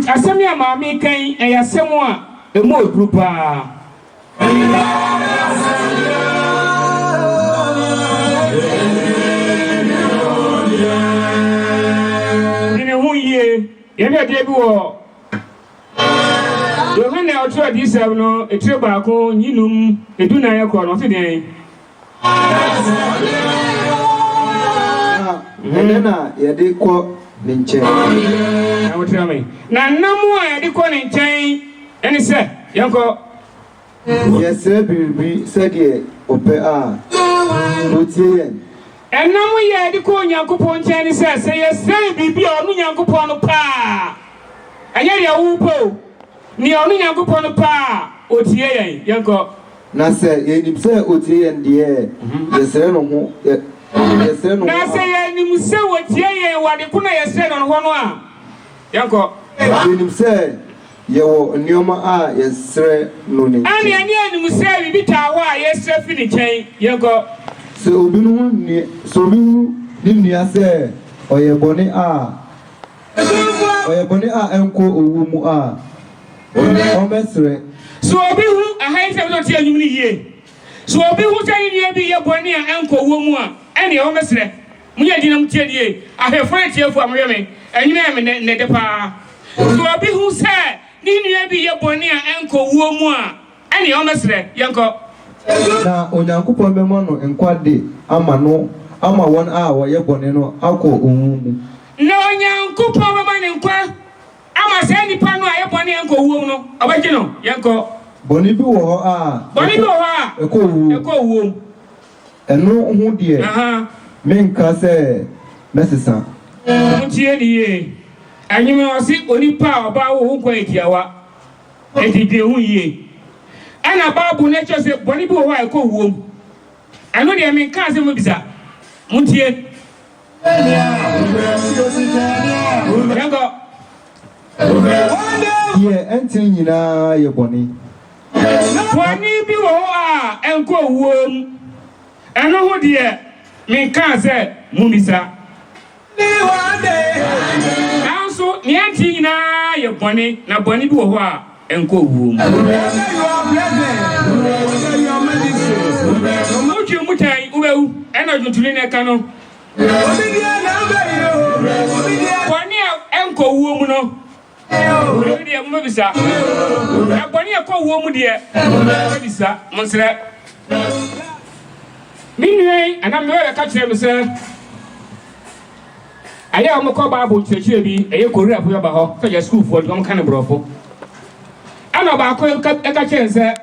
Asemia mami kan eyasemo a emo grupa ine huye yeme de bi wo yo hene otu adisem no etire baako nyinum eduna yakọ no se den na yede ko ne nchen na wotrame na namu a yede ko ne nchen ene se yanko yesre bibi sede ope a otie yen enamu ye yede ko Nyankopon nchen ne se yesre bibi a onu Nyankopon no pa anya ya wupo ni onu Nyankopon no pa otie yen yanko na se yenim se otie yen de yesre no ho yesre no na se yenim se otie yen wade kuna yesre no ho no a yanko yenim se yewo nioma a yesre no ne ani yenim se bibi tawo a yesre fi ne chen yanko se obi no ni so bi ni nia se oyeboni a enko owu mu a o mesre so obi hu ahai se no tie anyum ni yie so obi hu se ni bi ye boni a enko owu mu a ene o mesre munya dinam tie die ahefo tie fu amwe me anyum me ne de pa so obi hu se ni bi ye boni a enko owu mu a ene o mesre yanko na Onyankopon be mo no enkwade ama won a wo ye boni no akọ owu mu na Onyankopon be ma ne nkwa ama se nipa no aye boni enko owu no obaji no yanko boni bi wo ho a eko owu eno hu de menka se mesesa mutie niye anyime osi onipa oba wo nkwa etiawa etide hu yie ana babu na chose boni bi wo ho eko owu eno de menka se mo bisa mutie yango ye entin nyina ye boni bi wo a enko owu eno ho de menka se mo bisa also ni anti nyina ye boni na boni bi wo ho a enko owu mu mutai ubewu ena juntuli ne kanu boni enko owu mu no de mo bisa na boni enko owu mu de mo bisa monsre minwe anam me ka kire me se aya mo ko Bible chechire bi eye koria fo ba ho so ya school fo dum kan brofo ana ba ko ka kire se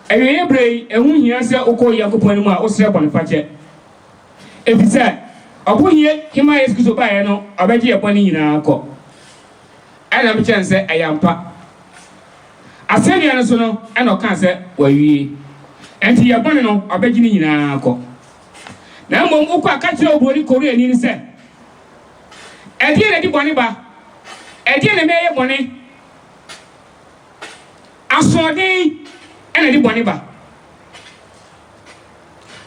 ewe brei ehu hia se ukọ Yakopon mu a osre boni fache ebisa obohie hima Yesu Kristo ba ye no obeje ye boni nyina akọ ana me kire se ayampa aseni ana so no ana ka se wawie enti ye boni no obeje ni nyina akọ na mo ukọ aka kire obori koria ni se edie na di boni ba edie na me ye boni asodin ena di boni ba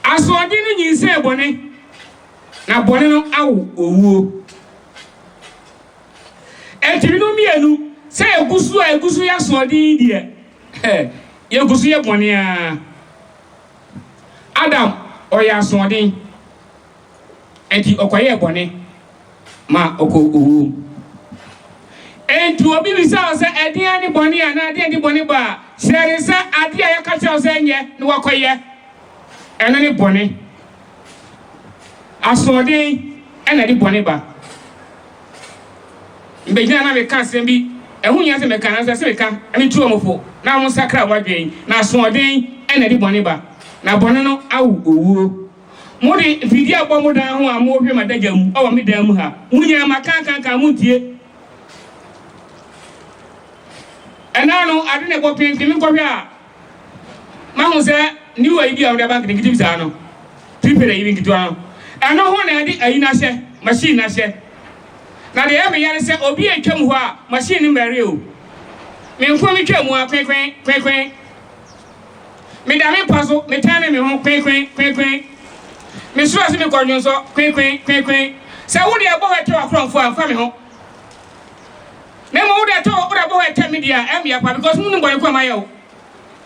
asodin no nyinse boni na boni no awu owuo etiri no mienu se egusu ya asodin die ye gusu ye boni a Adam oya asodin enti okoye boni ma oko owu entu obi bisa o se edian ni boni ana ade ni boni ba sere se ade ya ka che o se nye ni wakoye eno ni boni asodin ena di boni ba mbejina na me ka se bi ehun ya se me ka na se me ka ani tu omofo na mo sakra wadwen na asodin ena di boni ba na boni no awu owu mudi video bomu da ho amu hwe madagam awu me da mu ha munya makankan mutie enano ade ne go pinti mi ko hwe a ma hu se ni wa ibi awda bank ni gidibisa no prepare yi ngitu ano eno ho na ade ayi na hye machine na hye na de e me yare se obi etwam ho a machine mbere o me nko mi twam a kwen me da me paso me tane me ho kwen me sura se me ko nyonso kwen Say wo de abo heto akronfo amfa me ho. Na mo wo de to wo de abo heto media em ya pa because mu nbon ko amaye o.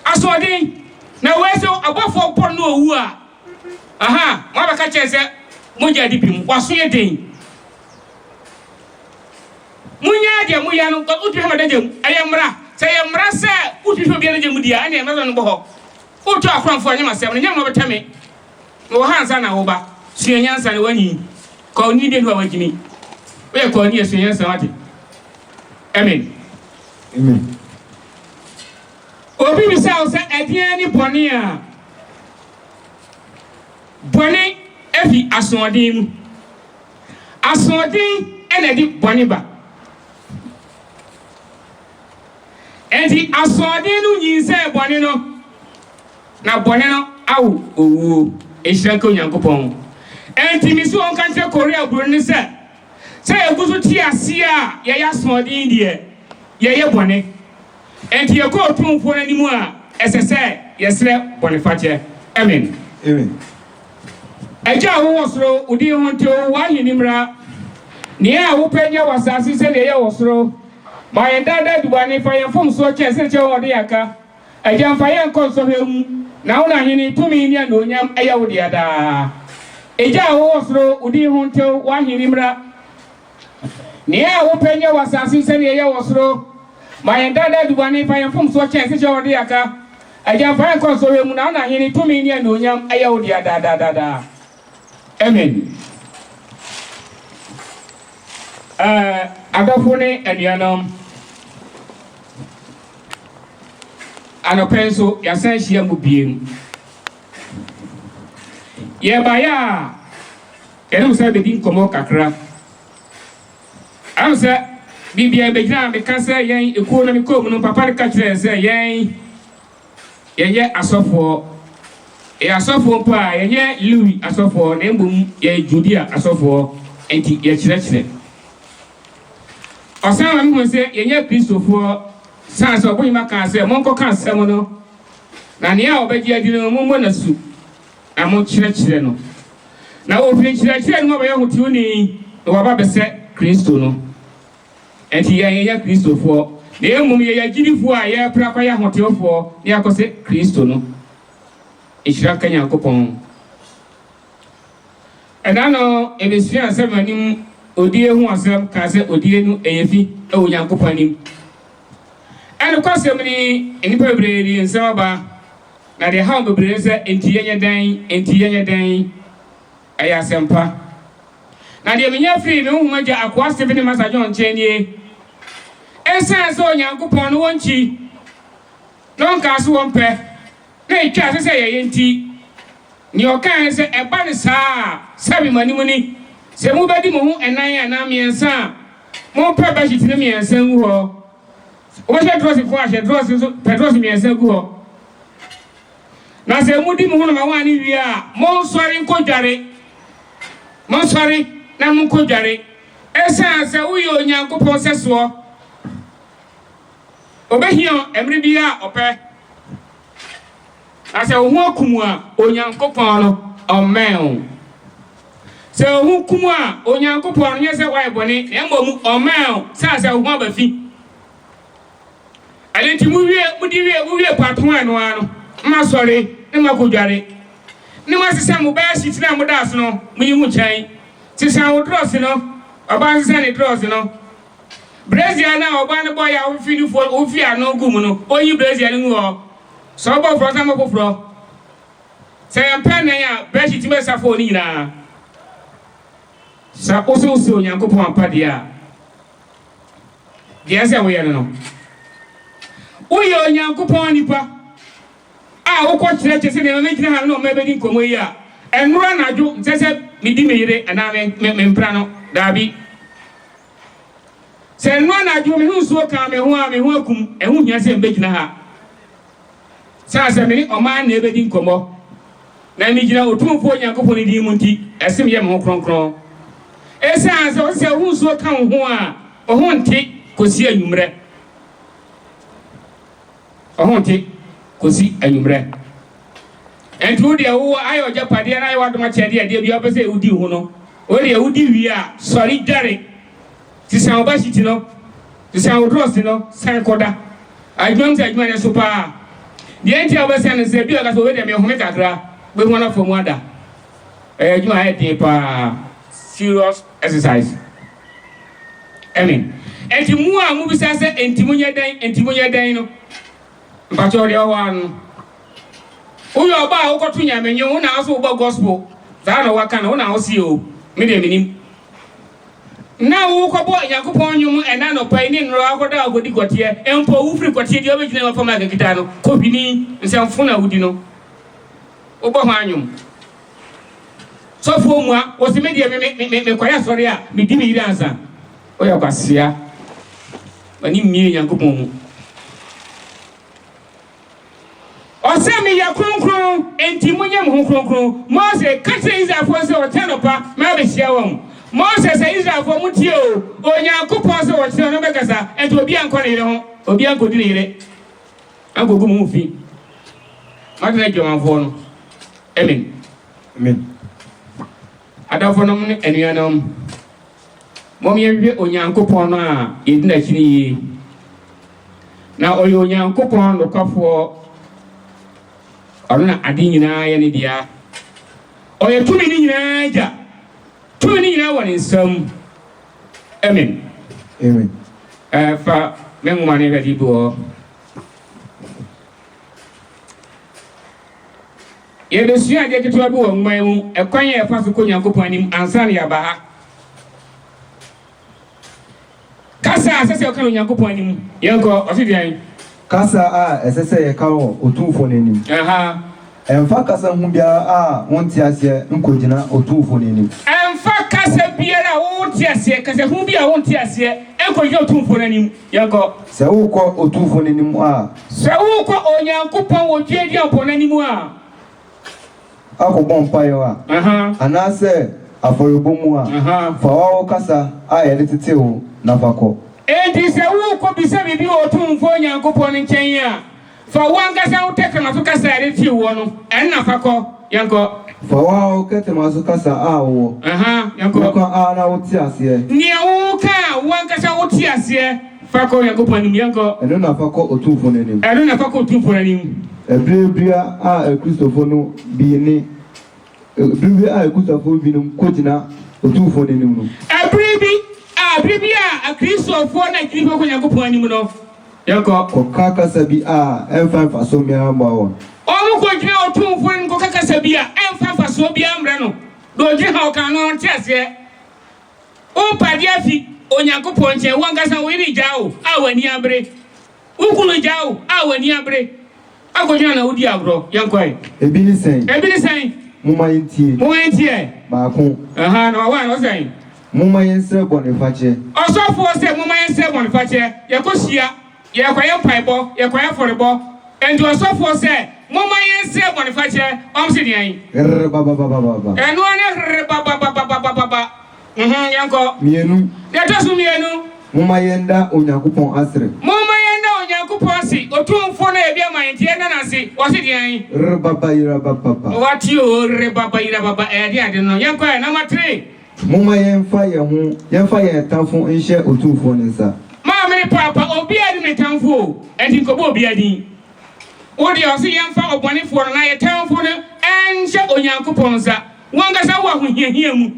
Asodin na we so abofo pon no owu a. Aha, mo ba ka che se mo ja dipim waso ye den. Munya de mu ya no ko utu ha dagem ayemra. Say yemra se utu so bia dagem dia ane emra no bo ho. Utu akronfo anyama sem no nyama betame. No hansa na wo ba. Suyanyansa ne wani. Ko ni de do wajimi. We ko ni suyanyansa wati. Amen. Amen. Obi bisa o se edian ni boni a. Boni efi asodin mu. Asodin ene di boni ba. Enti asodin nu nyinse boni no. Na boni no awu owu. Ehira ko Nyankopɔn. Enti mi so on kan te Korea buru ni se egusu ti ase a ye ya asodin de ye boni. Enti ye ko tumfo na nimu a esese yesre bonifache. Amen. Amen. Eja wo wosoro udi honte wa hinimra ne a wo penya wasase se ne ye wosoro ma ye dada duane fa ye fom so che se che wo de aka eja mfa ye nkonso hemu na wo na hini tumi ni na onyam eya wo de ada eja wo wosoro udi honte wa hinimra ne a wo penya wasase se ne ye wosoro ma ye dada duane fa ye fom so che se che wo de aka eja mfa ye nkonso hemu na wo na hini tumi ni na onyam eya wo de ada. Amen. Agafone anuanom anopenso yasan hia mu biem. Ye baya enum se be din komo kakra. Am se bibia be gina me kase yen ekuo na me ko mu no papa ka kire se yen ye asofo asofo pa ye Louis asofo na mbom ye Judia asofo enti ye chire osan ma se ye Christopher sans obo ma kan se monko kan se mo no na ne a obeji adino mo na su na mo chire no na ofin chire no ba ye hotu ni wa ba be se Christo no enti ye Christopher na mbom ye gidifo a ye pra kwa ya hotefo ne akose Christo no Ishira Nyankopɔn enano ebesua asem anim odie hu asem ka se odie nu eyefi e wo Nyankopɔn anim eno kwasem ni enipa bebree nsem ba na de ha bebree se enti yenye dan aya asempa na de menya free me hu maja akwa se bi ne masajo nchenie ensa se o Nyankopɔn no wonchi non ka so wonpe na itwa se ye yenti ni okan se eba ne saa sabi manimu ni se mu bedi mo hu enan ana miensa mo pa ba shitine miensa hu ho o ba drosi fo a drosi so pedrosi miensa hu ho na se mu di mo hu na ma wani wi a mo sori nkojare mo sori na mo nkojare esa se uyo Nyankopɔn seso obehio emri bia ope ase ohu akumu a Onyankopɔn no amen se ohu kumu a Onyankopɔn no nyese wa ebone na mbom amen sa se ohu abafi alenti mu wie paton eno ano ma sori ne ma kodware ne ma sesa mo ba shitina mo das no mu yi mu chan sesa wo dross no oba sesa ne dross no Brazil na oba ne boy a wo fi ni fo wo fi ano gumu no oyi Brazil ni wo so bo fro sama bo fro se yampa na ya beshi time safo ni nyina sa oso Onyankopɔn apade a de ase wo ye no wo ye Onyankopɔn nipa a wo ko kire se ne me gina ha no me be di nkomo yi a enura na dwo nsese me di meyire ana me mpra no dabi se enura na dwo me hu so ka me hu akum ehu hia se mbe gina ha Sasa me oman na ebedi nkomo na mi gina otumfo Nyankopɔn di mu nti esem ye mo kronkron esa se o se hu so ka ho a o ho nte kosi anwumre o ho nte kosi anwumre entu de wo ayo japade na ayo adoma chede de bia obese udi hu no Odi udi wia sorry dare. Ti san oba shiti no. Ti san odros no san koda. Adwam ti adwuma ne so pa. De enti obese ne se bi o ka so we de me home kakra. Be ho na fom ada. Adwuma e dey pa serious exercise. Amen. Enti mu a mu bisa se enti munye dan no. Mpacho de owa no. Uyo ba ukotu nyamenye una aso uba gospel. Za na waka na una osi o. Me de minim. Na wo kobo Yakobon nyum ena no pa ni nro akoda agodi gotie. Empo wu free gotie de obegina wa fama gakita no. Kobini nsemfo na wudi no. Obo ho anyum. So fo mu a wo se me de me kwaya sori a me di me iri ansa. Oya kwasia. Wani mie Yakobon mu. Osemi ya kronkron enti munye mu kronkron Moses katre Israelfo se otenopa ma be hia won Moses se Israelfo mutie o Onyankopon se wote no bekasa enti obi anko ne ire ho obi anko di ne ire agogo mu fi madina jomanfo no amen adafo no ne enuanom momye Onyankopon no a yedina chiri na oyo Onyankopon no kafo Oruna adi nyina ya ne dia. Oye tumi ni nyina ja. Tumi ni nyina woni nsam. Amen. Fa mengu mane ga dibo. Ye be sua de keto bi wo ngman mu ekwan ye fa so ko Nyankopon anim ansa ne ya ba ha. Kasa asese o kan Nyankopon anim. Yenko osidian. Kasa a esese ye kawo otumfo nenim. Emfa kasa humbia a wonti ase nkogina otumfo nenim. Emfa kasa biara wonti ase kasa humbia wonti ase nkogina otumfo nenim. Yanko se wo ko otumfo nenim a se wo ko Onyankopon wo dwedi ampo nenim a akobon payo a anase aforobomu a fa wo kasa a ye tete wo na fako enti se wo ko bisa bibi otumfo Onyankopon nchen ya fa wanga sa utekana so kasa ya ti wo no enna fako yanko fa wa ketema so kasa a wo yanko ko a na wuti ase ni wo ka wanga sa wuti ase fako Yakobon nim yanko eno na fako otumfo nenim eno na fako otumfo nenim ebrebria a Christopher no bi ni ebrebria a Christopher bi no kogina otumfo nenim no ebrebia a Christopher na kiri ko Yakobon anim no yanko ko kaka sabi a M5 aso mi amba won omu ko jina otumfo ni ko kaka sabi a M5 aso bi amra no do je ha o kan no tiase o padi afi Onyankopon che wanga san wiri jao a wani abre ukunu jao a wani abre agonya na udi agro yanko ebi ni sen muma yintie ba ko na wa no sen muma yense bonifache osofo se muma yense bonifache yakosia ye kwaye paibo ye kwaye forebo enti osofo se muma yense bonifache omsi dian baba enu ane baba yanko mienu ya tasu mienu muma yenda Onyankopon asre si otumfo na ebia mayenti ena na si osi dian baba wati o baba ade no yanko na matre muma yenfa ye tanfo nhye otumfo nsa ma me papa obi adi me tanfo enti ko bo obi adi odi osi yenfa obonefo na ye tanfo no enhye Onyankopon nsa wanga sa wa hohiahia mu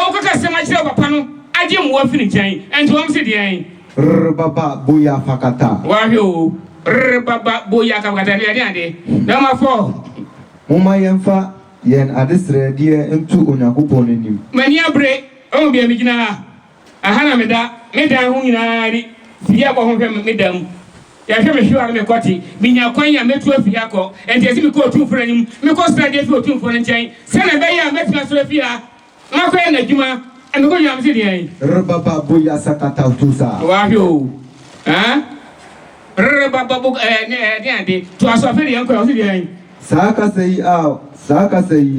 okaka sema chire papa no aje mu afini nchen enti wom se dian baba boya fakata wahyo baba boya fakata de ade number 4 muma yenfa yen adesre die entu Onyankopon anim mani abre o bia migina aha na meda ho nyina ri fia bo ho hwem medam ya hwe me hwa me kwati binya kwan ya metu afia ko enti esi me ko otumfo anim me ko stra de fi otumfo nchen se na be ya metu asra fia makwe na djuma ando ko nyam sidi ai baba boya sakata utusa wahyo baba bu ne ande to asoferi yanko sidi ai saka sei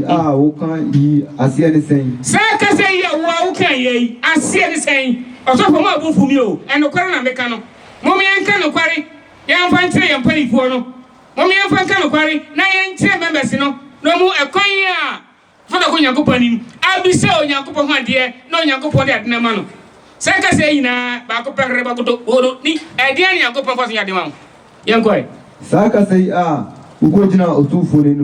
a wo kan yi asie ne sen saka sei ya wo kan yi asie ne sen osofo ma bu fumi o eno kware na meka no momi yanka no kware yan fa ntire yan palifo no momi yan fa kan no kware na yan tire members no no mu ekwan ya fana ko Nyankopɔn nim abise Onyankopɔn ho ade na Onyankopɔn de ade na ma no sai ka sei na ba ko pekre ba ko to odo ni ade na Nyankopɔn fa so ade ma yanko sai ka sei uko jina otufo ni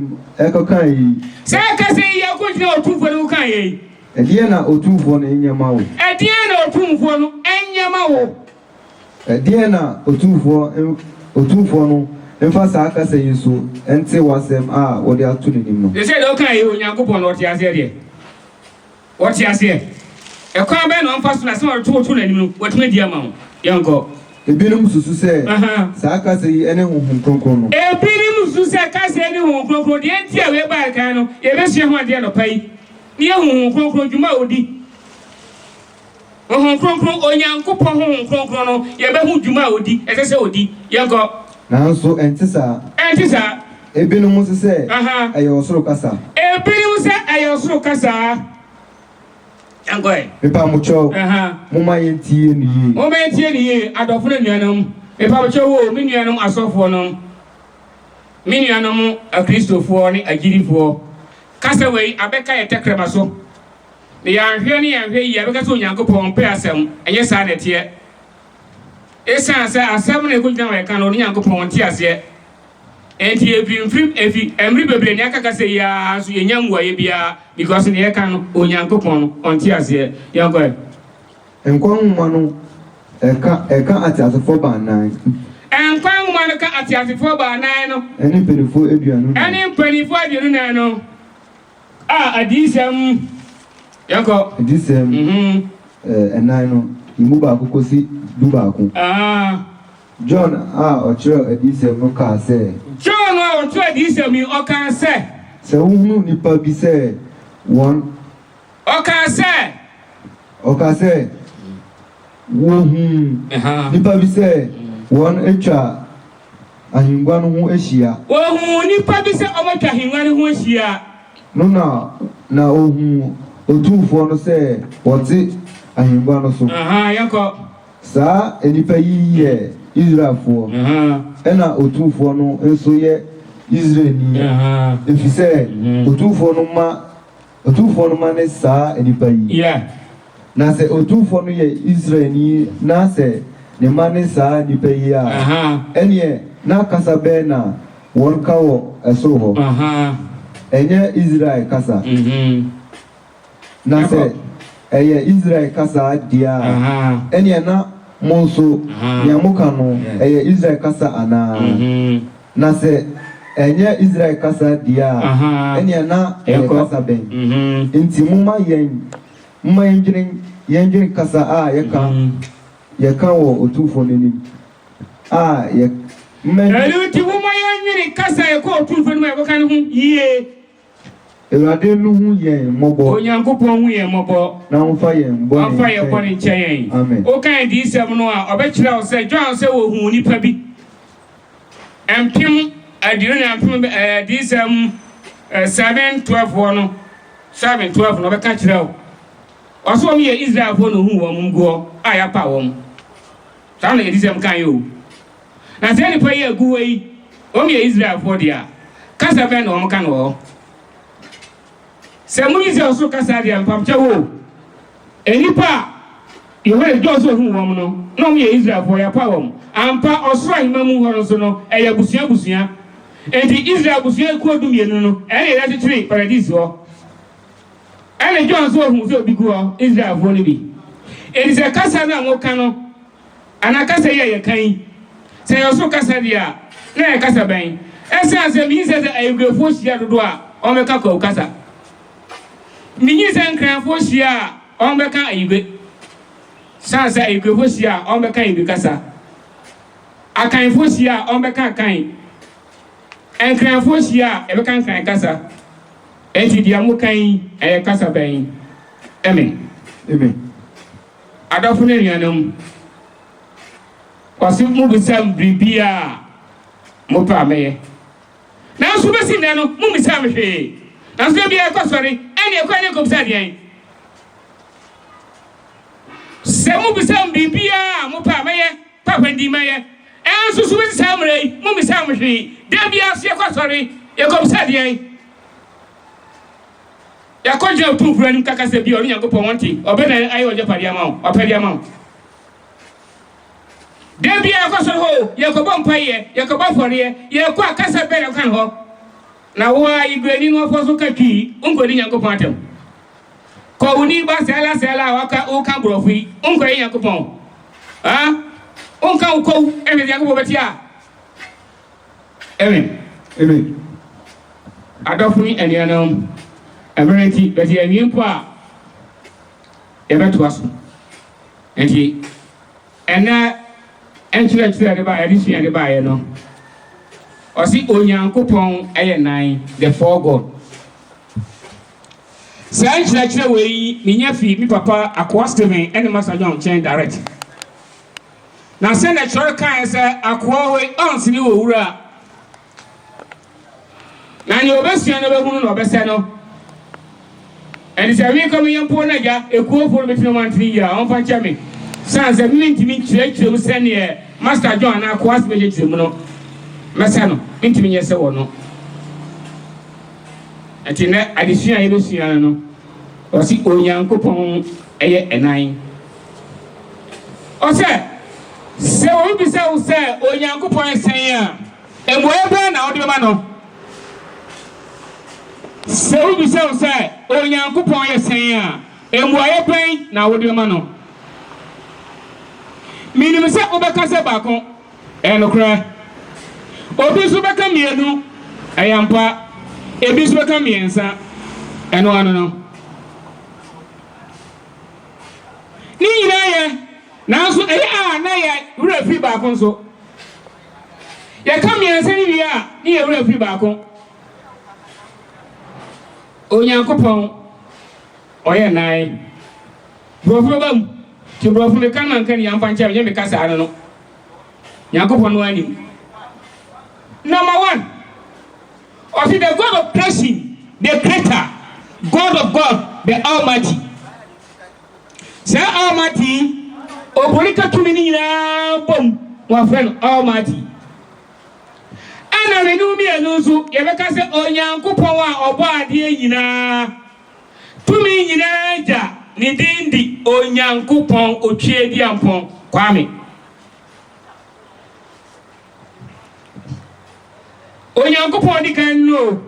kan yi sai ka sei ya ko jina otufo ni kan yi ade na otufo ni nyama wo ade na otufo no enyama wo ade na otufo no emfa saa ka sei so ente wasem wo de atu ni nim no they say do kan yi Onyankopɔn no ɔte ase de ɔte ase e kwa be no mfa so na se ɔto na nim no wɔtuma di ama wo yanko ebinom susu sɛ saa ka sei ene honhom kronkron no ebinom susu sɛ ka sei ene honhom kronkron de enti a we ba kan no ye be sua ho ade no pai ne honhom kronkron dwuma odi honhom kronkron Onyankopɔn honhom kronkron no ye be hu dwuma odi ɛsɛ sɛ odi yanko nanso enti saa ebinom sɛ ɛyɛ osoro kasa ebinom sɛ ɛyɛ osoro kasa yanko pepa mo cho moma yentie ni ye adofo na nuanam pepa mo cho wo mi nuanam asofo no mi nuanam akristofo ne agirifo kasa wei abeka ye tekrema so ne yanhwe ne yanhwe yi abeka so Onyankopɔn pe asɛm enye saa nete esan sɛ asɛm na ekogina we kan no Onyankopɔn nte ase enti efi emri bebre ne aka sɛ ya so yenyam wa ye bia because ne kan no Onyankopɔn nte ase yanko enkwonwa no eka atiasefo ba nan enkwonwa no ka atiasefo ba nan no eni penifo aduanu nan no adisem yanko enan no imu ba kokosi du ba ko John ochiro adisem no ka se John ochiro adisem mi o ka se uhunu nipa bi se won o ka se nipa bi se won etwa ahingwa no ho ehia nipa bi se o matwa ahingwa no ho ehia no na ohun otufo no se wote ahingwa no so yanko saa enipa yi ye Israelfo ena otufo no enso ye Israeli efise otufo no ma ne saa enipa yi na se otufo no ye Israeli na se ne ma ne saa enipa yi enie na kasa be na won kawo esoro ho enye Israel kasa na se eye Israel kasa dia enie na monso nyamuka no eye Israel kasa ana na se enye Israel kasa dia enie na eye kasa ben inti muma yenjin kasa yeka wo otufo nini ye Eluti muma yenjin kasa yeka otufo nini yeka no ye Ewade nu hu yen mobo Onyankopɔn hu yen mobo na mfa yen bo mfa yen bo ne nkyɛn amen o kan di sɛm no a ɔbɛkyerɛ wo sɛ John sɛ wo hu nipa bi empim adiro na empim di sɛm 7:12 no 7:12 no ɔbɛka kyerɛ wo ɔso wɔn yɛ Israel fo no hu wɔn mguo a ya pa wɔn saa na di sɛm kan yo na sɛ nipa yi agu yi wɔn yɛ Israel fo dia kasa bɛn na wɔn ka no sɛ munyi sɛ ɔso kasa dia mpamkyɛ wo enipa yɛwɛ Joseph hu wɔn no na wɔn yɛ Israel fo ya pa wɔn ampa ɔsoro ahima mu hɔ no so no ɛyɛ busua enti Israel busua ku odumienu no ɛyɛ yɛ tetere paradise hɔ ɛne John so hu sɛ obi gu hɔ Israel fo no bi enti sɛ kasa na wɔn ka no ana kasa yɛ kan sɛ yɛ ɔso kasa dia na yɛ kasa bɛn ɛsɛ asɛ mi sɛ ayɛguefo hyia dodo a wɔn bɛka kɔ kasa minyi sɛ nkranfo hyia a wɔn bɛka ayigbe sansa ayiguefo hyia a wɔn bɛka ayigbe kasa akanfo hyia a wɔn bɛka akan nkranfo hyia a ɛbɛka nkran kasa enti dia mo kan ɛyɛ kasa bɛn amen adɔfo ne nuanom ɔsi mo bisa biribiara mo pa mɛyɛ nanso bɛsi nnɛ no mo bisa me hwee nanso ebi ɛkɔ sɔre ɛne ɛkɔ ne kɔbisa deɛn sɛ mo bisa biribiara mo pa mɛyɛ papa ndi mɛyɛ ɛnso so bɛsi saa mmerɛ yi mo bisa me hwee da bia so yɛkɔ sɔre yɛkɔbisa deɛn ya ko je tu fura ni kaka se bi o Nyankopon wonti obe na ayo je pade ama o pade ama o de bi ya ko so ho ye ko bon paye ye ko ba fore ye ko akasa be na kan ho na wo ayi greni no fo so ka twi unko ni Nyankopon atem ko uni ba sela waka o kan brofi unko ni Nyankopon ha unka ko e be Nyankopon betia amen adofuni enianam emerenti betia enimpo a e beto aso enti ena enchire de ba edisua de ba ye no osi Onyankopon eye nan the four God say enchire we minya fi mi papa Akwa Steven ene Master John Chen direct na se na chore kan se Akwa we onsini wo wura na ni obesua no be hunu no obese no eni se wi ko mi yampo na ja ekuo fo betino mantri ya on fa chame sanse mintimi chire mu se ne Master John na Akwa Steven chire mu no mesa no mintimi nyese wo no ati na adesua ye besua no osi Onyankopon eye enan o se wo bi se wo se Onyankopon esen a emoebe na odi ma no se wo bi se wo se Onyankopon esen a emoebe na odi ma no minimum se obeka se baako enokra obi so beka mienu ayampa ebi so beka miensa eno ano no ni nyinaye nanso na ya wura fi baako nso ya ka miensa ni bia ni ya wura fi baako Onyankopon oye nai brofo bam ti brofo me kan man kan yampa ncha me kasa ano no Nyankopon no ani number 1 of the God of creation, the creator, God of God, the Almighty. Say Almighty, obolika tumini na bom, my friend Almighty. Ana menu mi anusu, yebeka se Onyankopon wa obo ade nyina. Tumi nyina ja, ni dindi Onyankopon otwe di ampon kwame. Onyankopon di kan no.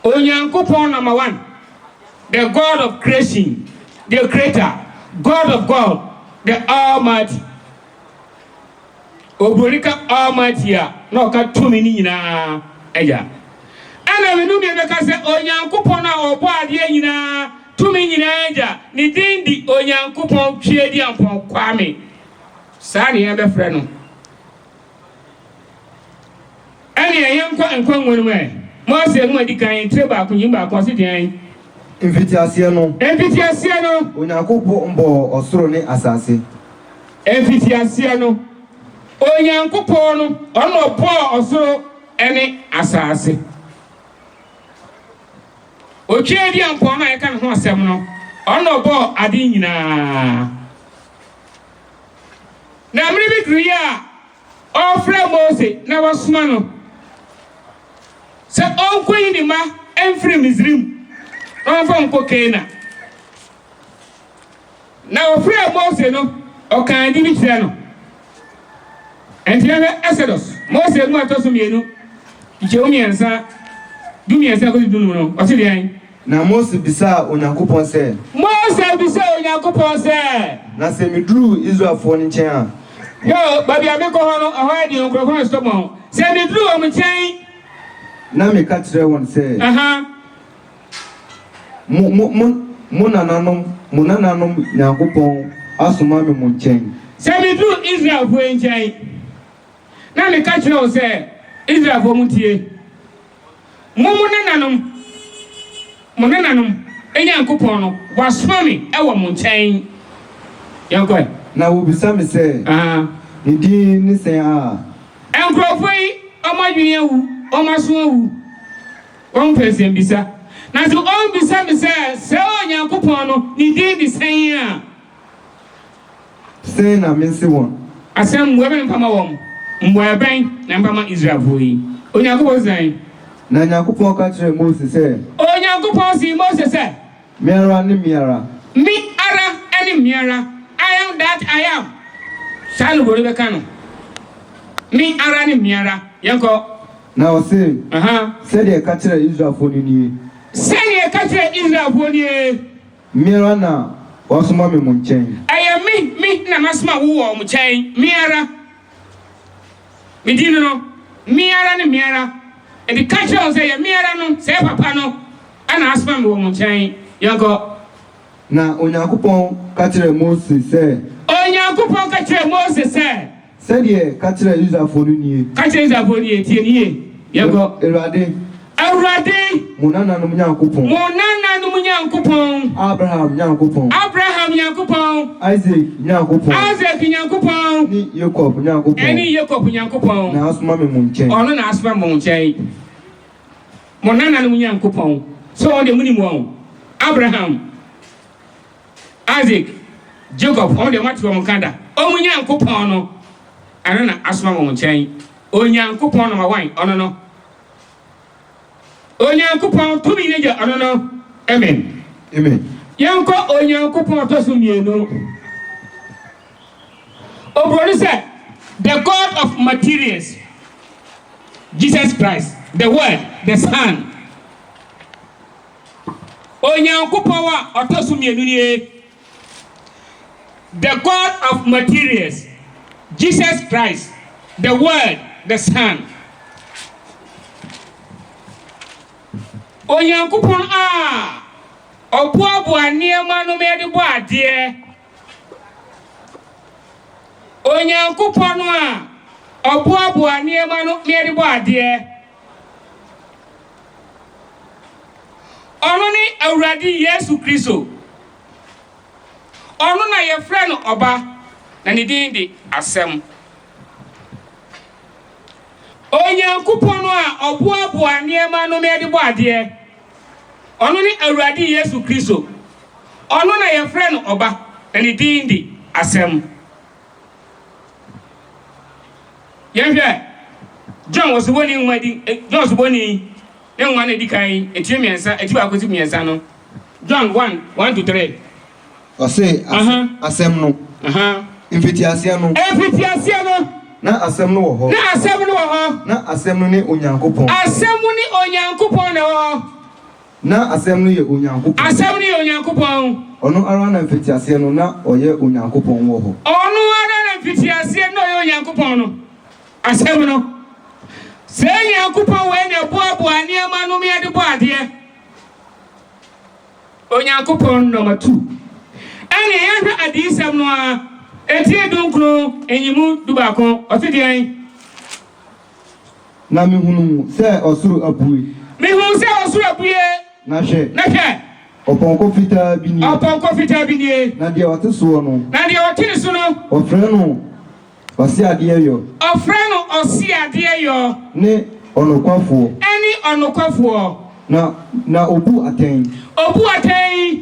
Onyankopon number 1. The God of creation, the creator, God of God, the Almighty. Obolika Almighty ya no ka tumi ni nyina eja. Ana menu bi be ka se Onyankopon na obo ade nyina tumi nyina eja ni dindi Onyankopon twe di ampon kwame. Sa ne ya be frɛ no. Ani ayen kwa nkwa nwonu me mo se mu adi kan tre ba kunyi ba ko se den Invitiasie no Onyankopon mbo osoro ne asase Invitiasie no Onyankopon no ono bo osoro ene asase Otwe di ampon na eka ho asem no ono bo ade nyina na mri bi kriya ofre Mose na wasuma no se onko yi ni ma enfri Misrim on fa nko Kena na ofre Mose no o kan di bi tire no entieme Exodus Mose mu atoso mienu icheomiensa dumiensa ko dunu no o ti lian na Mose bisa Onyankopon se na se midru Israelfo ni chen a yo baby ameko ho no ho di nkrofo stop mo se midru o mchen na me ka kire won se mo nananom Nyankopon asoma me mo chen se midru Israel fo nchen na me ka kire won se Israel fo mutie mo nananom Nyankopon no wasoma me e wo mo chen yanko na wo bisa me se ndi ni se a enkrofo yi omadwen wu omaso wu on pese bisa na so on bisa me se Onyankopon no ni di sen a se na me se won asem wo be mpama wom mbo eben na mpama Israel fo yi Onyankopon sen na Nyankopon ka kire Mose se Onyankopon Nyankopɔn si Moses sɛ miara ni miara me ara any miara I am that I am Sanu bori bɛka no me ara ni miara yanko na o se said e ka kire Israel fo ni nie said e ka kire Israel fo nie miara na wasoma me mo nkyɛn aya me na masoma wo wo mo nkyɛn miara me dinu no miara ni miara e di ka kire o se ya miara no se papa no ana asoma me wo mo nkyɛn yanko na Onyankopɔn ka kire Moses sɛ Onyankopɔn ka kire Moses sɛ said e ka kire Israel fo ni nie ka kire Israel fo nie tie nie yanko Awurade mo nananom Nyankopɔn Abraham Nyankopɔn Isaac Nyankopɔn ni Jacob Nyankopɔn na asoma me mo nkyɛn ono na asoma mo nkyɛn mo nananom Nyankopɔn so on de munim won Abraham Isaac Jacob on de matwo mo kanda o mo Nyankopɔn no ana na asoma mo nkyɛn o Nyankopɔn no ma wan ono no Onyankopɔn tumi ne ja ono no amen yanko Onyankopɔn to so mienu obroni say the God of materials Jesus Christ the word the son Onyankopɔn wa oto so mienu nie the God of materials Jesus Christ the word the son Onyankopɔn obuabua niema no me de bo ade Onyankopɔn obuabua niema no me de bo ade ono ni Awurade Yesu Kristo ono na ye frɛ no oba na ne din de asɛm Onyankopɔn obuabua niema no me de bo ade ono ni Awurade Yesu Kristo ono na ye frɛ no oba na ne din de asɛm yɛhwɛ John was born in John was born in one edi kan eti miensa eti ba kosi miensa no John 1:1-3 o say asɛm no mfitiasia no na asɛm no wɔ hɔ na asɛm no ne Onyankopɔn na wɔ na asɛm no yɛ Onyankopɔn ɔno ara na mfitiasia no na ɔyɛ Onyankopɔn wɔ hɔ no asɛm no sɛ Onyankopɔn wɔ na boaboa niema no me de bo ade Onyankopɔn number 2 ɛne yɛhwɛ adisɛm no etie dunkro enyimu dubako ɔtedian na mehunu sɛ ɔsoro abue na hwɛ ɔpɔnkɔ fitaa bi nie na deɛ ɔte soɔ no ɔfrɛ no ɔsiadeɛ yɔ ne ɔnokwafoɔ na obu atɛn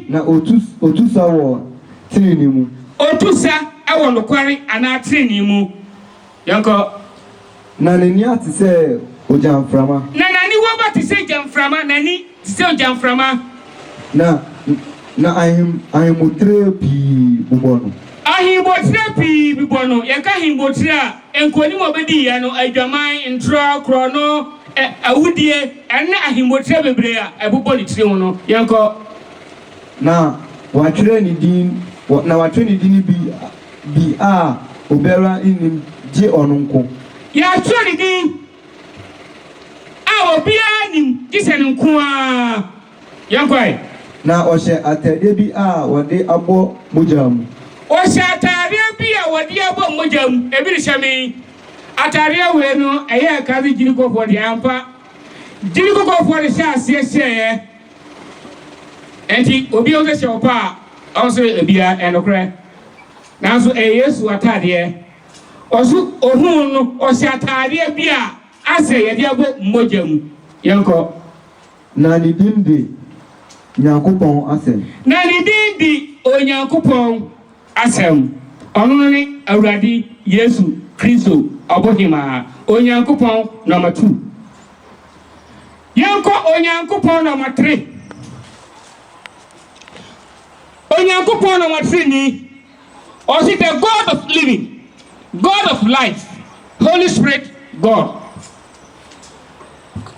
na otusa wɔ tirinni mu awɔ nokware ana tirinni mu yanko na n'ani ate sɛ ogyamframa na nani wo ba te sɛ gyamframa nani te sɛ ogyamframa na ahimotre pii bobɔ no yɛka ahimotre a enkoni mo bedi ya no adwaman ntro kro no awudie ɛne ahimotre bebre a ɛbobɔ ne tire ho no yanko na watwere ne din bi a obera inim je onunko ya twere ne din a obia nim gise ne nko a yanko na ɔhyɛ atade bi a wɔde abɔ mogyamu ebi hyɛme atare awe no ɛyɛ kaze girikofo de ampa girikofo de hyɛ aseɛ enti obi o sɛ opa ɔso ebia ɛnokre nanso Yesu atade ɔso ohun no ɔhyɛ atare bi a asɛ yɛde abɔ mogyamu yɛnkɔ na ne din de Nyankopɔn asɛm na ne din di Onyankopɔn asɛm ɔno ne Awurade Yesu Kristo ɔbohima Onyankopɔn number 2 yɛnkɔ Onyankopɔn number 3 Onyankopon no watrini. Or is it the God of living, God of life, Holy Spirit, God?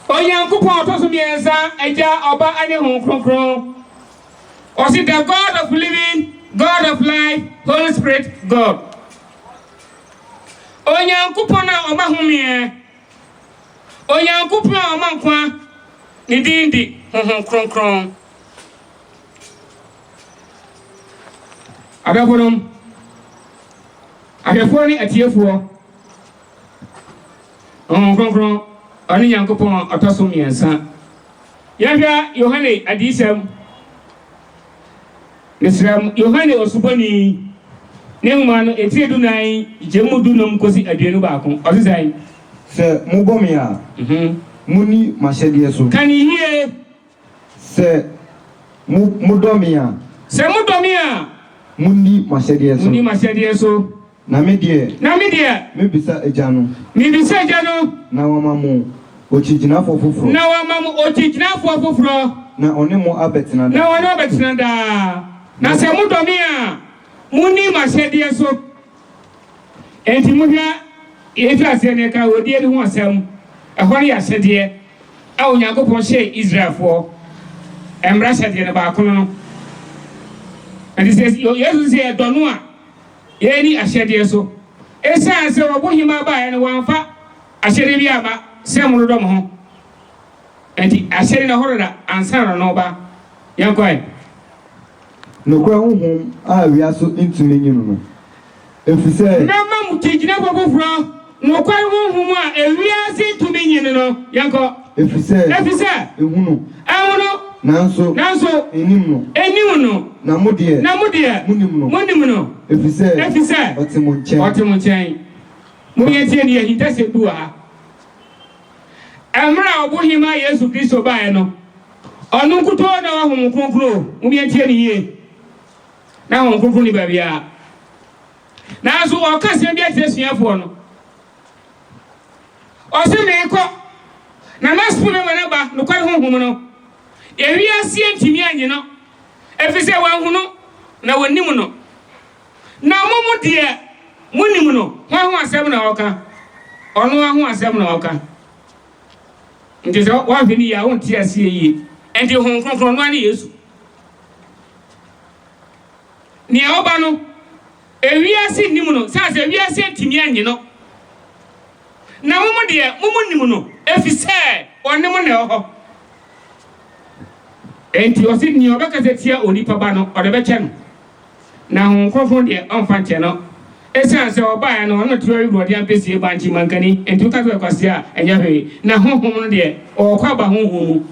Onyankopon to so miensa eja oba ane hon kronkron. Or is it the God of living, God of life, Holy Spirit, God? Onyankopon na oba humie. Onyankopon oma nkwa ni dindi hon kronkron. Adabonom ahefo ni atiefo kronkron ani Nyankopon atoso miensa yahwa Yohane adisam Nesram Yohane osuboni nehuma no etiedu nan jemudu nom kosi aduenu baako osisai se mubomia muni mashedie so kan hie se mudomia muni mashedie so na medie mebisa ejano na wamamu ochijinafo foforo na onemo abetina da na se mudomia muni mashedie so enti muhia efase ne ka odie ne ho asem ehore ya sedie a Onyankopon hye Israelfo emra sedie ne ba kono no. And he says, yes, say Donua, Yeni Ashedi so. Esa say Wabuhima by and one fa Ashediama, Samuel Domo. And he Ashedi Horror and Sarah Nova. Young boy. No home, we are so into me. If you say, Mamma, take never go from no quite home, and we are saying to me, Yanko. If you say, I know. Nanso enimno namudie munimno if you say otimunchen muyetie ne yintase duwa emra obohima Yesu Kristo bae no onu nkuto na wa hom kronkro muyetie ne ye na hom kronkro ni ba bia na so o kase bia tesuafo no o se me ko na naspu me manaba no kwai hom no ewi asie ntimi anyi no efise wanhunu na wonimu no na momu de munimu no ho asem na oka ono ho asem na oka nti so wa fini ya won ti asie yi enti ho kronkron no ani Yesu ni oba no ewi asie nimu no sa se ewi asie ntimi anyi no na momu de nimu no efise onemu na ho enti osi ni obeka zetia onipa ba no odebeche no na hon krofon de onfanche no esan se oba ya no no tuwa ru ode ampesi ba nchi mankani enti ukazo kwase a enya hwe na honhom no de okwa ba honhom mu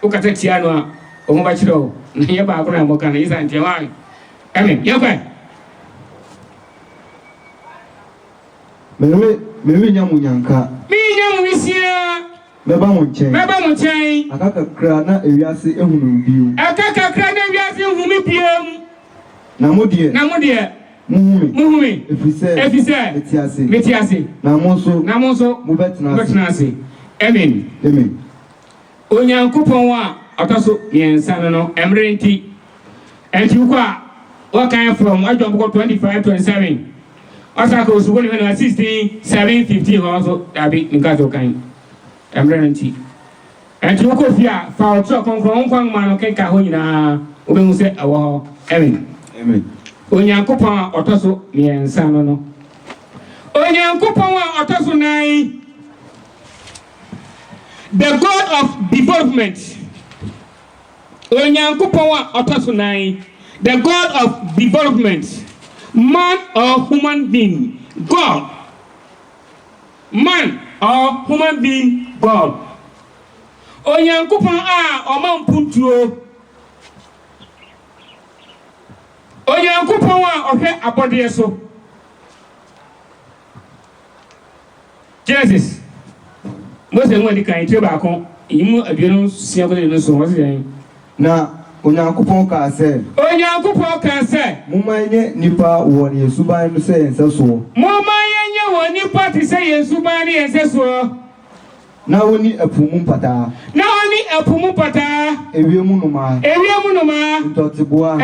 ukata tia no a o mo ba chiro na ye ba akona mo kana isa ntia wa amen yakwa mewe nyamunyanka mi nyamwisia Meba munchen akakakra na ewiase ehunu biu ehumi biam na modie muhumi efise metiase na monso mubetna ase amen Onyankopon wa otaso yensa no emrenti enti kwa wakan from John 25:27 asaka osuboni na 16:7-15 also abi nkazo kan emrenti enti ukofia fa oto konkron kwan ma no keka ho nyina obehu se awo amen Onyankopon otoso yensa no Onyankopon wa otoso nai the God of development Onyankopon wa otoso nai the God of development man or human being God man or human being God Onyankopon a omampuntuo Onyankopon wa ohwe abode so Jesus Mose nwadi kan tire ba kon yimu abienu sia ko no so wose na Onyankopon ka se mumanye nipa wo ne Yesuban no se yense so mumanye wo nipa ti se Yesuban ne yense so na oni apumu pata ewiemu no ma ntotibua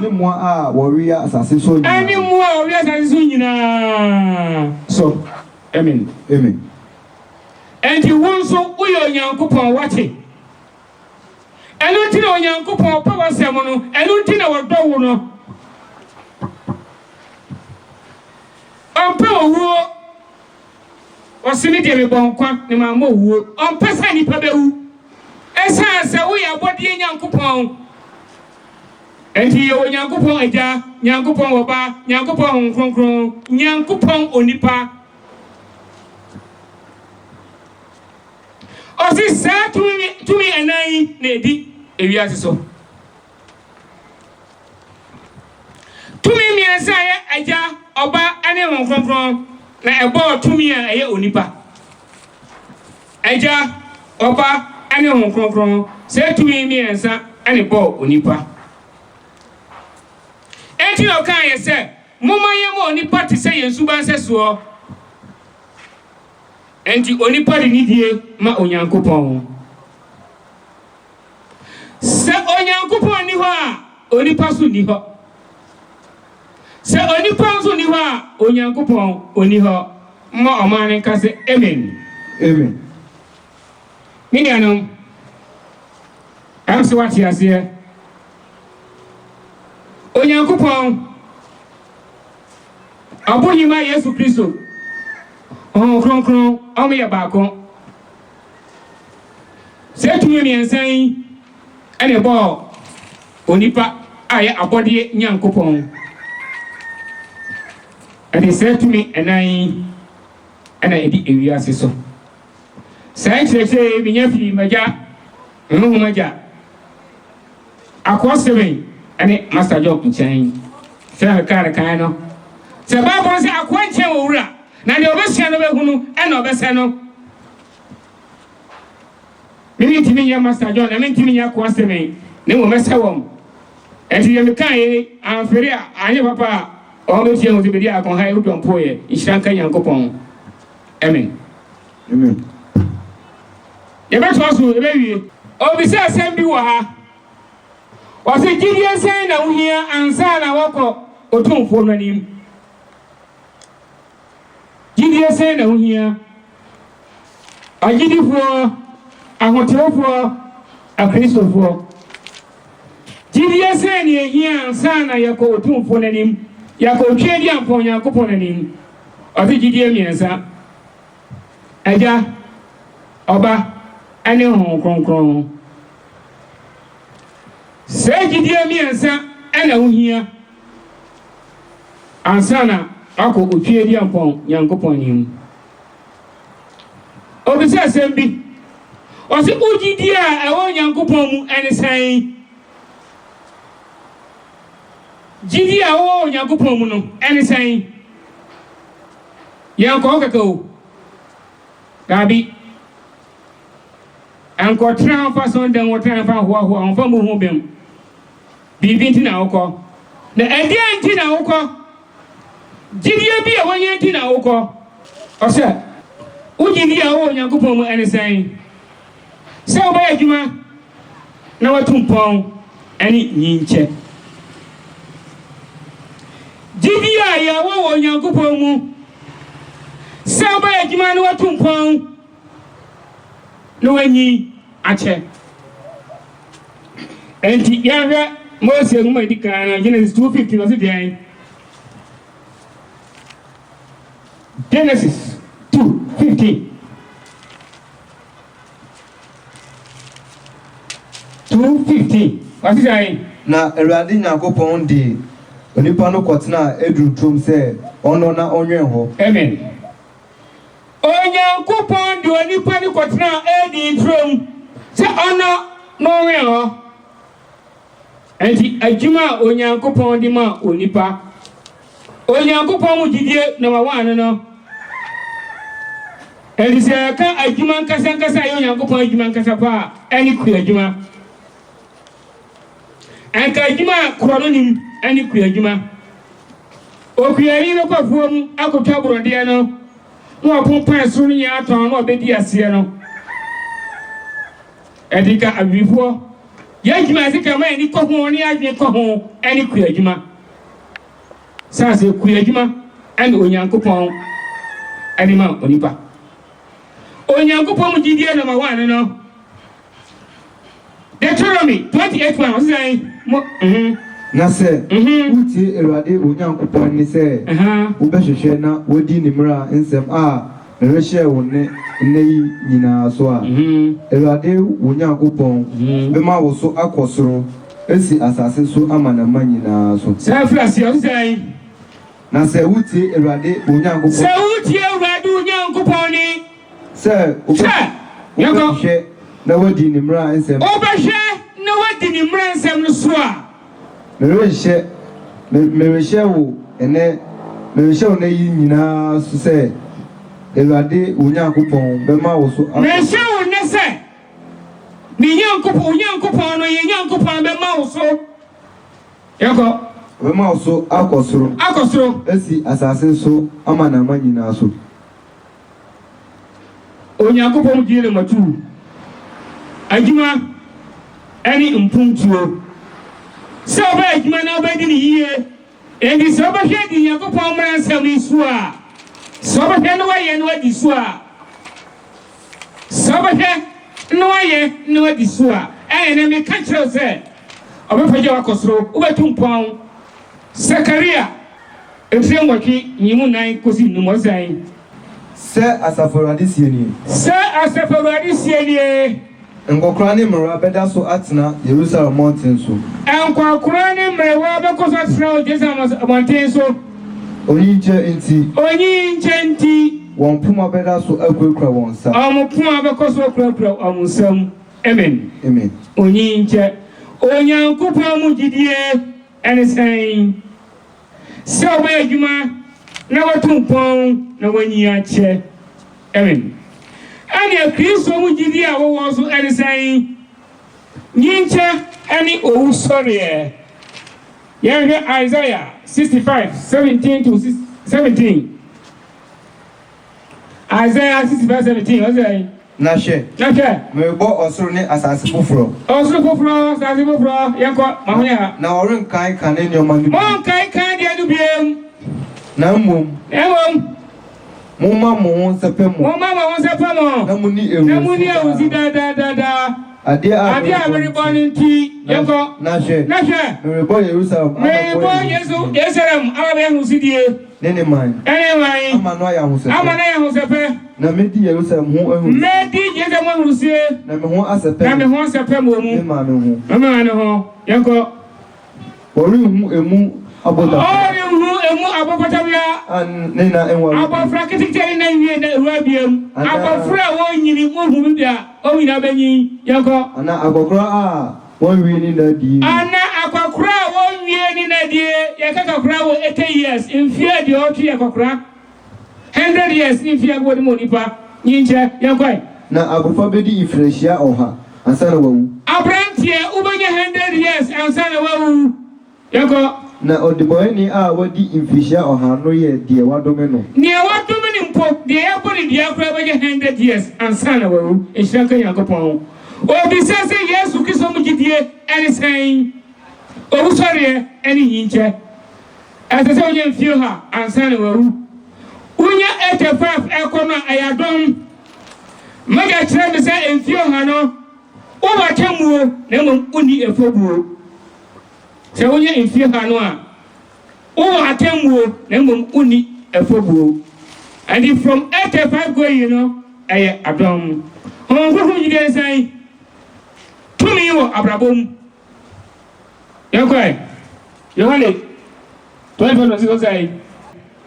ne mo a wori asase so nyina so amen and you want so uyo Nyankopon wache enu ti na Nyankopon pa wasem no enu ti na wodo wo no ampa wo osimi de me bonkwa ne ma mo wo ampa sa ni pa bewu esa sa wo ya bodi Nyankopon enti yo Nyankopon aja Nyankopon oba Nyankopon kronkron Nyankopon onipa osi sa tumi anai na edi ewiase so tumi miensa ya aja oba ane kronkron na ebo tumi a eye onipa aja oba ane kronkron se tumi miensa ane bo onipa enti no kan ye se momaye mo onipa ti se yensu ban se so enti onipa di nidie ma Onyankopon se Onyankopon ni ho a onipa so ni ho se onipa so ni ho a Onyankopon oni ho ma omane ka se amen mini anom am so what ya se Onyankopon abonyima Yesu Kristo kronkron omo ya baako se tumi miensan ene bo onipa aye abode Nyankopon ene se tumi enan ena edi ewiase so sai cheche binya fi maja maja akosebe ene master job nchen se hakara kan no se babo se akwanche owura na de obesia no behunu ena obese no mimi timi ya master John na mimi timi ya kwaseme ne wo mesa wom enti ye mekan ye anfere a anye papa o be tie ho zibedi akon ha udon poye ihranka Nyankopon amen ye be tosu ye be wie obise asem bi wo ha o se gidie sen na uhia ansa na woko otumfo no nim gidie sen na uhia agidifo ahotefo akristofo gidie sen ni ehia ansa na yako otumfo no nim yako twedi ampon Nyankopon no nim o se gidie miensa aja oba ane ho kronkron se gidie miensa ena uhia ansana ako otwedi ampon Nyankopon nim obisa sembi o se ugidie a ewo Nyankopon mu ene san gidie a wo Nyankopon mu no ene san yanko kakao gabi anko transfer den wo transfer ho on fa mu hu bem bibi ntina woko na edi ntina woko gidie bi a wonye ntina woko o se ugidie a wo Nyankopon mu enisan se oba adwuma na watumpon ani nyinche gidie a ya wo Nyankopon mu se oba adwuma na watumpon no anyi ache enti yawe Moses ngoma dikana Genesis 2:15 was it Genesis 2:15 was it na Awurade Nyankopon di onipa no kwotena edurutrom se ono na onwen ho amen Onyankopon di onipa ni kwotena edurutrom se ono no onwen ho enti adwuma Onyankopon di ma onipa Onyankopon mu gidie na wawan no enti se ka adwuma nkasa yo Onyankopon adwuma nkasa pa ani ku adwuma anka adwuma krono nim ani ku adwuma okuyari no kwafuo mu akotwa brode no no pompa so no ya ton no obedi ase no edika abifo ya juma se kama ni ko ho ni adwe ko ho ani ku adwuma sa se ku adwuma ani onyankopon ani ma onipa onyankopon mu gidie no ma wan no Deuteronomy 28:1 say na se uti Awurade onyankopon ni se wo be hwehwe na wodi ni mra nsem a rehye wo ne yi nyina so a Awurade onyankopon be ma wo so akosoro esi asase so amana ma nyina so say frase o say na se uti Awurade onyankopon se uti Awurade onyankopon ni se wo be hwehwe na wodi ni mra nsem o be hwe na wodi ni mra nsem no so a merehye wo ene merehye wo na yi nyina so se Awurade onyankopon be ma wo so merehye wo ne se ni onyankopon no ye nyankopon be ma wo so yako be ma wo so akosoro esi asase so amana ma nyina so onyankopon gire matu adwuma ani mpuntuo se oba adwuma na obedi ni yie endi se oba hwe di nyankopon mra nsam ni so a se oba hwe no waye no adi so a se oba hwe no waye no adi so a na me ka kire se oba faje wakosoro obetum pon Sakaria efie nwaki nyimu nan kosi numozan se asaforade sieni Nkokora ne mra beda so atena Jerusalem mountain so Nkokora ne mra be ko so atena Jerusalem mountain so Onyi nche won puma beda so akwekura won sa puma be ko so akwekura won sam amen onyi nche onyankopon mu gidie ene sen se oba adwuma na watum pon na wanyi ache amen ani Kristo mu gidie a wo so ene sen nyinche ani o sorry Isaiah 65:17-17 Isaiah 65:17 ozai na she me bo osoro ne asase foforo asase foforo yanko mahonya na orin kai kan ne nyoma ni mon kai kan dia du biem na mum mumma mo sepem na muni ewu si da ade everybody nti yanko na she me bo Jerusalem arabe hu sidie nene man amano ya hu sepe na medi Jerusalem hu ehu Jerusalem hu sie na me hu asepe mo mu me ma me hu yanko ori hu emu abota abopatawia nena enwa abofra kitikere na wie na ruabiem abofra wo nyini mo hu bia o nyina banyi yanko ana agogro won wi ni na di ana akwakura won wie ni na die yakakakura wo 80 years in fear di otu yakakura 100 years in fear wo di monipa nyinche yanko na agofa bedi ifreshia oha ansana wawu abrantie ubanya 100 years ansana wawu yanko na odiboy ni wadi infreshia oha no ye die wadome no ne wadome ni mpo die yakori die akura banya 100 years ansana wawu ehyanka yakopon obi sese Yesu Kristo mu gidie ene sen obu sori ene yinche asese onye mfio ha ansana wawu unya 85 ekono ayadom maga kire me se mfio ha no o wa temuo na mo uni efobuo se onye mfio ha no a o wa temuo na mo uni efobuo and from 85 go aye adom ho gidie sen tumi wo abrabom yankoi Yohane 12:6 say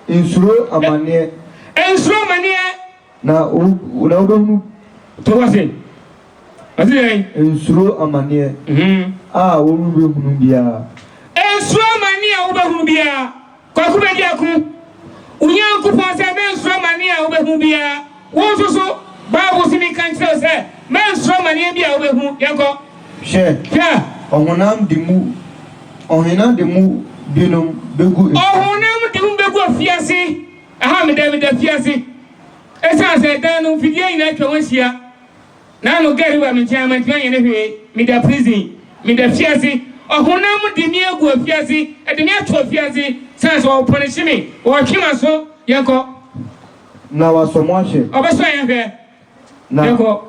insuro amane na ubehunu to wase asai insuro amane wo ubehunu bia insuro amane ubehunu bia kwaku be dia ku unyankopon se be insuro amane ubehunu bia wo so Bible simi kan tell say men insuro amane bia ubehunu yanko she ohunam dimu binum begu ohunam dimu begu afiase aha me David afiase esa se dan no fidie ina twa wansia na no gari wa me chairman twa yene hwe me da prison me da fiase ohunam de mi agu afiase e de mi ato afiase sans o punish me o twima so yanko na wasomo ahye obeso yan hwe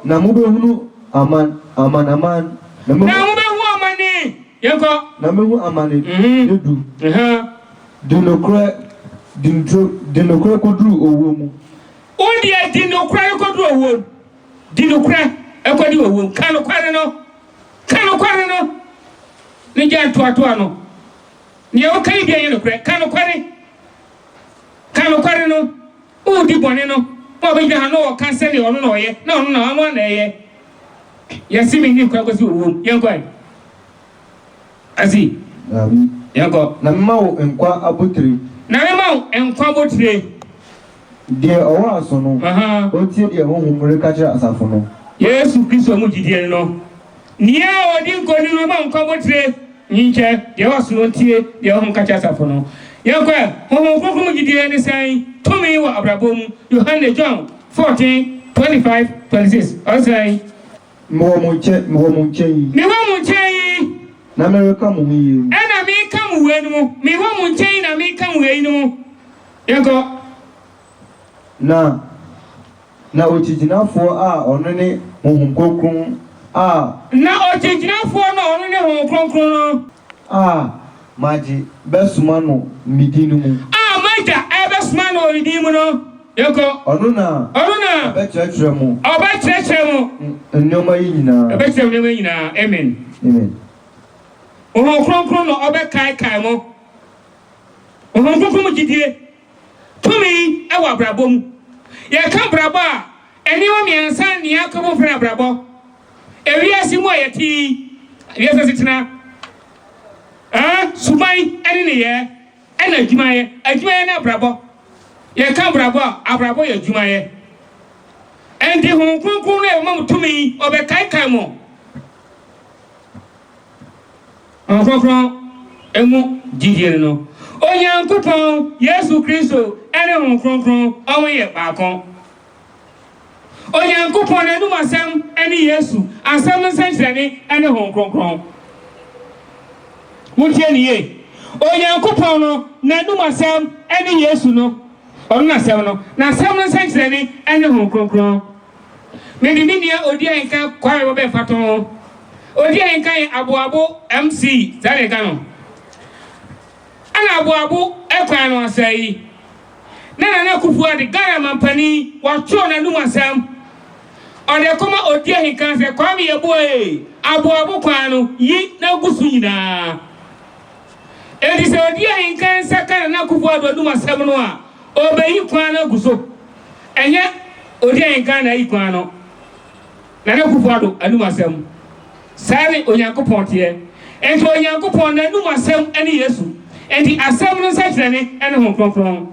na mo be hunu aman na mo be hu amane yanko na me hu amane edu dinokra kodru owo mu o dia dinokra kodru owo dinokra ekodi owo kanu kware no ni jan to no ni o kai bia yin kure kanu kware no o di bone no o be ja no o cancel ni ono no ye na ono na anu na ye yesi mi ni kwa gosi owo yanko ai azi yanko na mawo enkwa abotire de owa so no o tie de honhom ka kira asafo no Yesu Kristo mu gidie no nia odi nkoni no ma nkwa botire nyinche de waso no tie de honhom ka kira asafo no yanko honhom kokko mu gidie ne sai tumi wa abrabom Yohane John 14:25-26 osai mo mo nche na America mu yi ana mi ka mu we no mi ho mu nche na mi ka mu we no yanko na ochijinafo a ono ne honhom kokron na ochijinafo na ono ne honhom kokron no maji besuma no midinu mu maja besuma no midinu no yanko ono na betrechre mu nyoma yi nyina amen honhom no obekai mo honhom kokron mu gidie tumi ewa brabom ye ka brabo a eni o miensa ni akobo fra brabo ewiase mu ayeti wiase sitina subai eni ne ye ena adwuma ye na brabo ye ka brabo a brabo ye adwuma ye endi hon kunkun na emam tumi obekai mo onkonkron emu gidie no Onyankopon Yesu Kristo ene hon kronkron owo ye baakon Onyankopon enu masam ene Yesu asam nsanchirani ene hon kronkron mutie niye Onyankopon no nenu masam ene Yesu no onu asam no na asam nsanchirani ene hon kronkron mediminia odi anka kwawe wo be faton odi anka aboabo MC zale kanu ana abu ekwan no asai na kufu ade Ghana mampani wacho na numa sam ode koma odi ahinkan se kwa me yebo abu kwan no yi na gusu nyina edi se odi ahinkan saka na kufu ade numa sam no a obeyi kwan na guso enye odi ahinkan na yi kwan no na kufu ade numa sam sare Onyankopon tie ento Onyankopon na numa sam ene Yesu enti asem no sachirani ene hon kronkron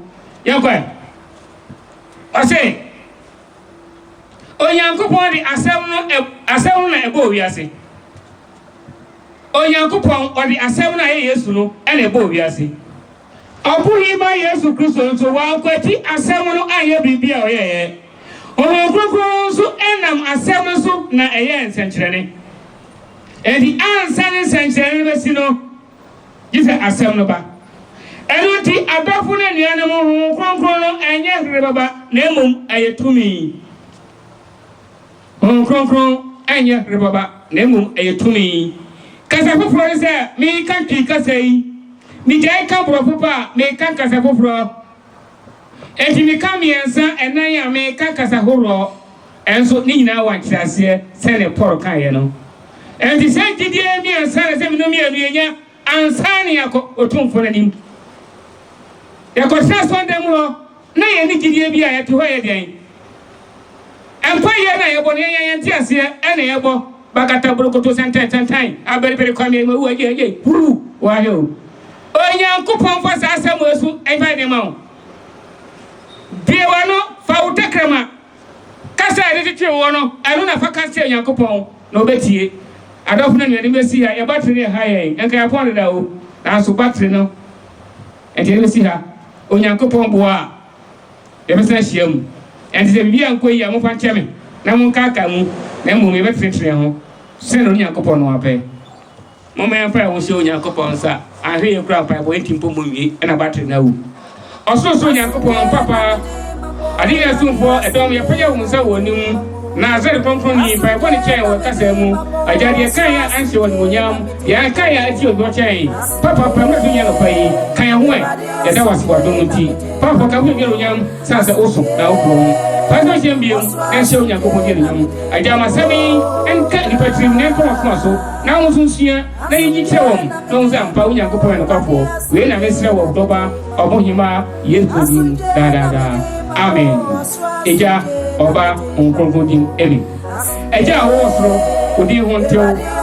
yankwa ase Onyankopon di asem no na ebo wiase Onyankopon odi asem na Yesu no ene ebo wiase obuhi ma Yesu Kristo so wa kwati asem no aye bibia oyeye hon kronkron so enam asem so na eye nsanchirani enti ansan nsanchirani besino Yise asem no ba enuti adafo na nuanam ho kronkron no enye hre baba na emom ayetumi ho kronkron enye hre baba na emom ayetumi kasa foforo se mi kan twi kasa yi mi jai kan brofo pa mi kan kasa foforo enti mi kan miensa enan ya mi kan kasa horo enso ni nyina wa kirase se ne poro kan ye no enti se gidie miensa se mi no mi anuenya ansani yako otumfo na nim yako saso ndem ho na ye ni gidie bia ye to ho ye den empa ye na ye bo ne ye nti ase ene ye bo bakata brokoto sentan abere kwame ma wo je wa he o Onyankopon fa sa asem esu enfa de ma o die wano fa utakrama kasa ede titwe wo no anu na fa kasa Onyankopon na obetie adofo na nuane mesi ha ya battery ha yen enka ya pon da o na so battery no enti mesi ha Onyankopon bo a e mesi na hyiam and the Bian Quay, I'm upon Chairman. Namun Nemu me betre ho se no Nyankopon no ape mama ya pa wo se Nyankopon sa ahwe ye kura pa bo entimpo mumie na battery na wu oso Nyankopon papa adi na sunfo edom ye panya wo nsa wo nim na azere konkron ni pa bo ne chen wo kasa mu ajade kan ya anse wo nyam ya kan ya ati obo chen papa pa me dunya no pai kan ya ho ya da wasbo do nti papa ka bu nyero nyam sa se oso na wo Pastor Jambium, and show Yakobo, I jam a semi and cut the patron name for muscle. Now, Sunsia, then you tell him, don't sound Pau Yakopo and Kapo, when I miss of Doba, or Mohima, yes, Amen. Eja, Oba, Uncle Emi. Eja also, would you want to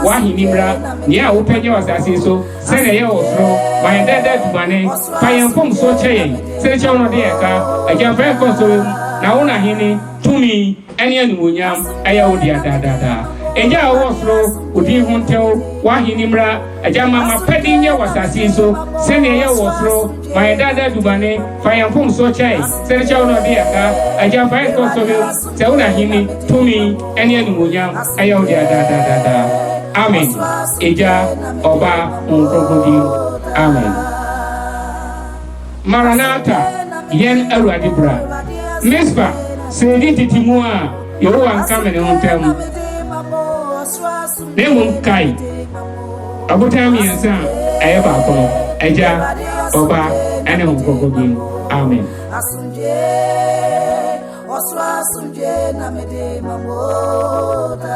Wahi Nimra, near open your assassin so, send a year or so, my dad to money, Payam Pom so chain, say, Chono Deaka, I jam very console. Na una hini tumi eni anuonyam aya odi adada eja awosro odi hontel wa hini mra eja mama pedi nye wasasi so sene ye wosro my dada dubane fayamfum so chai sene cha una odi aka eja fay ko so se una hini tumi eni anuonyam aya odi adada amen eja oba onkrokodi amen Maranatha yen awurade bra Mispa, say Timua, you are coming on them. They won't kai. About time, yes, sir. I ever call Eja, Oba, and Uncle Amen. Asunje, Oswa Sunje, Namede Mamoda.